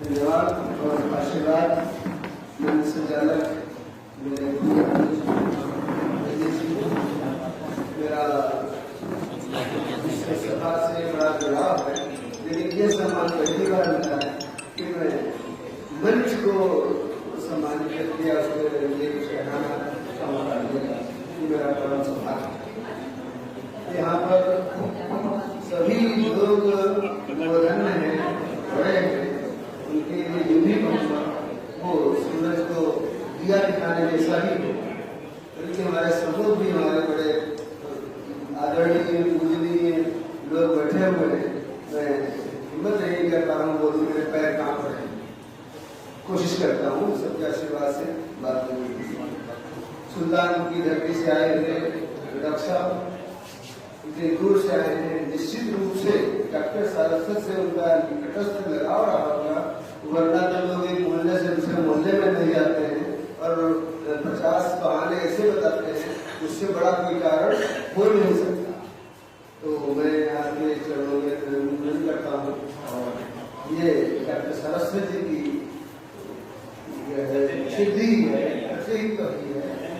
धन्यवाद और आशीर्वाद मंच संचालक मेरे मेरा सभा से बड़ा जुड़ाव है, लेकिन ये सम्मान पहली बार मिला है कि मैं मंच को सम्मानित कर दिया, उसको ये कहना मेरा बड़ा सौभाग्य है। यहाँ पर सभी लोग धन्य हैं, बड़े हैं, उनके लिए जो भी पहुंचा वो सूरज को दिया दिखाने जैसा ही हो। बल्कि हमारे समूह भी हमारे बड़े आदरणीय पूजनीय लोग बैठे हुए हैं। मैं हिम्मत नहीं कर पा रहा हूँ, बोलूँ मेरे पैर कांप रहे हैं। कोशिश करता हूँ सबके आशीर्वाद से बात करने की। सुल्तान की धरती से आए हुए डॉक्टर साहब इतने दूर से आए हैं, निश्चित रूप से डॉक्टर सारस्वत से उनका निकटस्थ लगाव रहा होगा, वरना तो लोग एक मोहल्ले से दूसरे मोहल्ले में नहीं आते हैं और 50 बहाने ऐसे बताते हैं, उससे बड़ा कोई कारण हो नहीं सकता। तो मैं आपके चरणों में नमन करता हूँ और ये डॉक्टर सारस्वत जी की सिद्धि है,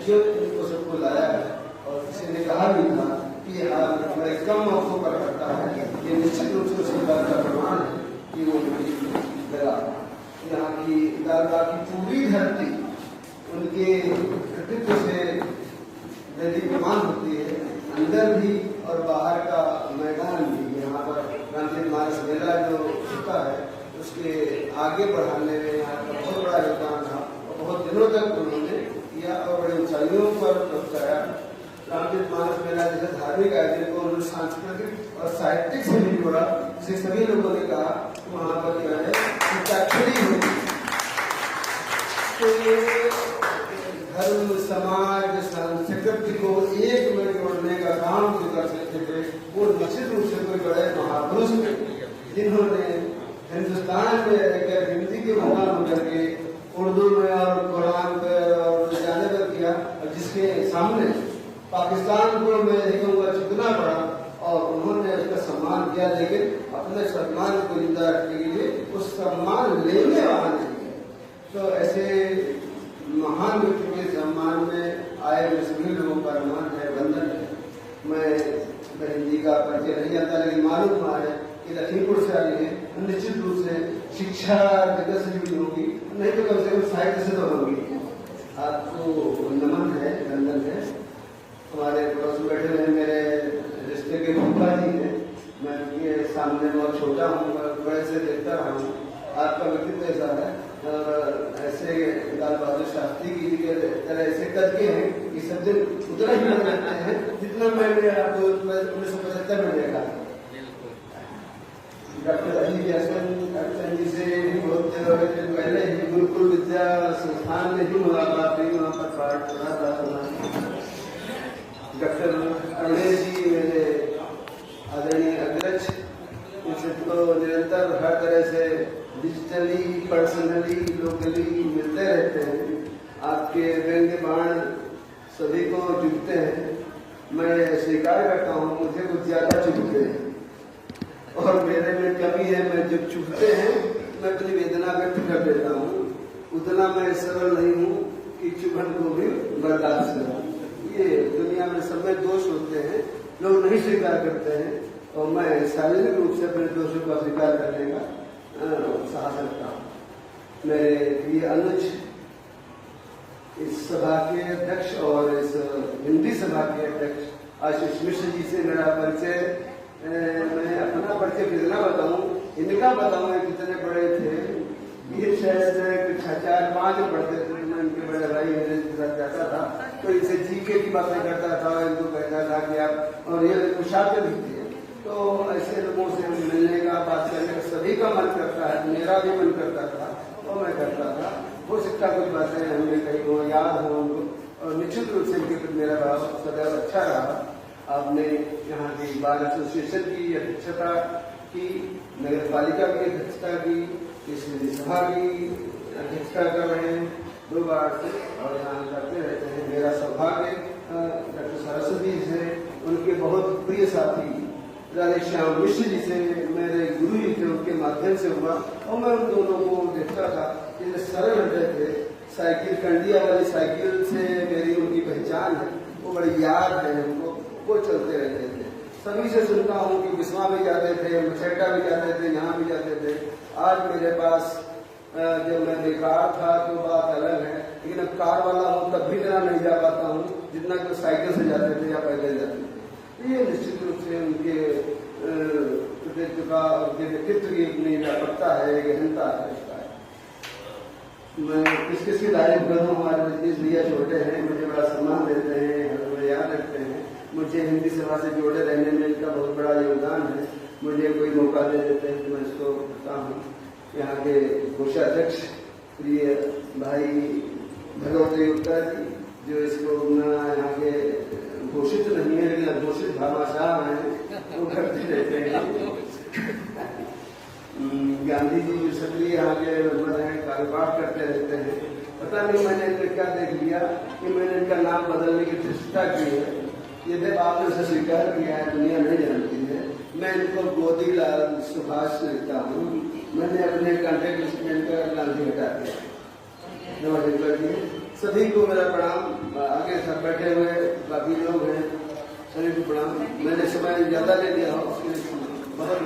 जो उनको सबको लाया है। और किसी ने कहा भी था कि हमारे कम मौकों पर करता है, ये निश्चित रूप से उसी बात का प्रमाण है कि वो लगा। यहाँ की दादा की पूरी धरती उनके कृतित्व से प्रमाण होती है, अंदर भी और बाहर का मैदान भी। यहाँ पर रामचरित मानस मेला जो होता है उसके आगे बढ़ाने में यहाँ का बहुत बड़ा योगदान था और बहुत दिनों तक उन्होंने किया और बड़े ऊंचाइयों पर पहुंचाया। रामचरित मानस मेला जैसे धार्मिक आयोजन को उन्होंने सांस्कृतिक और साहित्यिक से भी जोड़ा, जिसे सभी लोगों ने कहा वहाँ पर जो है खड़ी हुई। तो ये धर्म समाज संस्कृति को एक में जोड़ने का काम जो कर सकते थे वो निश्चित रूप से कोई बड़े महापुरुष थे, जिन्होंने हिंदुस्तान में रहकर हिंदी के भगवान होकर के उर्दू में और कुरान पर और जाने पर किया, और जिसके सामने पाकिस्तान को मैं नहीं कहूँगा झुकना पड़ा और उन्होंने उसका सम्मान किया, लेकिन अपने सम्मान को जिंदा रखने के लिए उस सम्मान लेने वाला नहीं है। तो ऐसे महान व्यक्ति के सम्मान में आए हुए सभी लोगों का सम्मान है, वंदन है। मैं बहन जी का परिचय नहीं आता, लेकिन मालूम है कि लखीमपुर से आई है, निश्चित रूप से शिक्षा जगत से जुड़ी होगी, नहीं तो कम से कम साहित्य से तो होगी। आपको नमन है, वंदन है। हमारे पड़ोस में बैठे हुए मेरे रिश्ते के फूफा जी हैं, मैं उनके सामने बहुत छोटा हूँ, बड़े से देखता रहा हूँ। आपका व्यक्तित्व ऐसा है और ऐसे लाल बहादुर शास्त्री की तरह ऐसे कद के हैं कि सब दिन उतना ही लग रहते हैं जितना मैंने आपको 1975 में देखा। डॉक्टर अली हसन जी से बहुत पहले ही गुरुकुल विद्या संस्थान में ही मुलाकात हुई, वहाँ पर पाठ पढ़ा था। डॉक्टर अनिल जी मेरे आदरणीय अग्रज, उनसे तो निरंतर हर तरह से डिजिटली, पर्सनली, लोकली मिलते रहते हैं। आपके व्यंग्य बाण सभी को चुभते हैं, मैं स्वीकार करता हूँ मुझे कुछ ज्यादा चुभते हैं और मेरे में कमी है। मैं जब चुभते हैं मैं अपनी वेदना व्यक्त कर देता हूँ, उतना मैं सरल नहीं हूँ कि चुभन को भी बर्दाश्त करूँ। ये दुनिया में सब में दोष होते हैं, लोग नहीं स्वीकार करते हैं और मैं शारीरिक रूप से अपने दोषों का स्वीकार करने का साहस रखता हूँ। मेरे ये अनुज इस सभा के अध्यक्ष और इस हिंदी सभा के अध्यक्ष आशीष मिश्र जी से मेरा परिचय, मैं अपना परिचय कितना बताऊँ, इनका बताऊँ कितने बड़े थे। ये शायद 4-5 पढ़ते थे, मैं इनके बड़े भाई मेरे साथ जाता था तो इनसे जीके की बातें करता था, इनको कहता था कि आप, और ये छात्र भी थे। तो ऐसे लोगों से मिलने का, बात करने का सभी का मन करता है, मेरा भी मन करता था और मैं करता था। हो सकता कुछ बातें हमने कही हो, याद हो उनको, और निश्चित रूप से इनके प्रति मेरा भाव सदैव अच्छा रहा। आपने यहाँ की बार एसोसिएशन की अध्यक्षता की, नगर पालिका की अध्यक्षता की, इस सभा की अध्यक्षता कर रहे हैं 2 बार से और यहाँ करते रहते हैं। मेरा सौभाग्य डॉक्टर सरस्वती से उनके बहुत प्रिय साथी राधेश्याम मिश्र जी से, मेरे गुरु जी थे, उनके माध्यम से हुआ। और मैं उन दोनों को देखता था, ये सरल हटे थे। साइकिल, कंडिया वाली साइकिल से मेरी उनकी पहचान है, वो बड़ी याद है उनको, वो चलते रहते थे। सभी से सुनता हूँ कि बिस्वा भी जाते थे, मछेटा भी जाते थे, यहाँ भी जाते थे। आज मेरे पास जब मैं बेकार था तो बात अलग है, लेकिन अब कार वाला हूँ तब भी इतना नहीं जा पाता हूँ जितना कि साइकिल से जाते थे या पैदल जाते थे। ये निश्चित रूप से उनके कृतित्व का, उनके व्यक्तित्व की अपनी व्यापकता है, गहनता है। मैं किस किस की तारीफ करूँ, हमारे रजनीश भैया छोटे हैं, मुझे बड़ा सम्मान देते हैं, मुझे याद रखते हैं। मुझे हिंदी सभा से जोड़े रहने में इनका बहुत बड़ा योगदान है। मुझे कोई मौका दे देते हैं तो मैं इसको करता हूँ। यहाँ के कोषाध्यक्ष प्रिय भाई भगवत गुप्ता जी, जो इसको यहाँ के घोषित नहीं है लेकिन अघोषित भामाशाह हैं, वो करते रहते हैं। गांधी जी जो सक्रिय यहाँ के मेंबर हैं, कार्यपाठ करते रहते हैं। पता नहीं मैंने इनका क्या देख लिया कि मैंने इनका नाम बदलने की चेष्टा की है। यदि आपने उसे स्वीकार किया है, दुनिया नहीं जानती है। मैं इनको गोदीलाल सुभाष लिखता हूँ। मैंने अपने कॉन्टेक्ट लिस्ट में इनका गांधी हटा दिया। नमस्कार जी, सभी को मेरा प्रणाम। आगे सब बैठे हुए बाकी लोग हैं, सभी को प्रणाम। मैंने समय ज्यादा ले लिया हो उसके लिए बहुत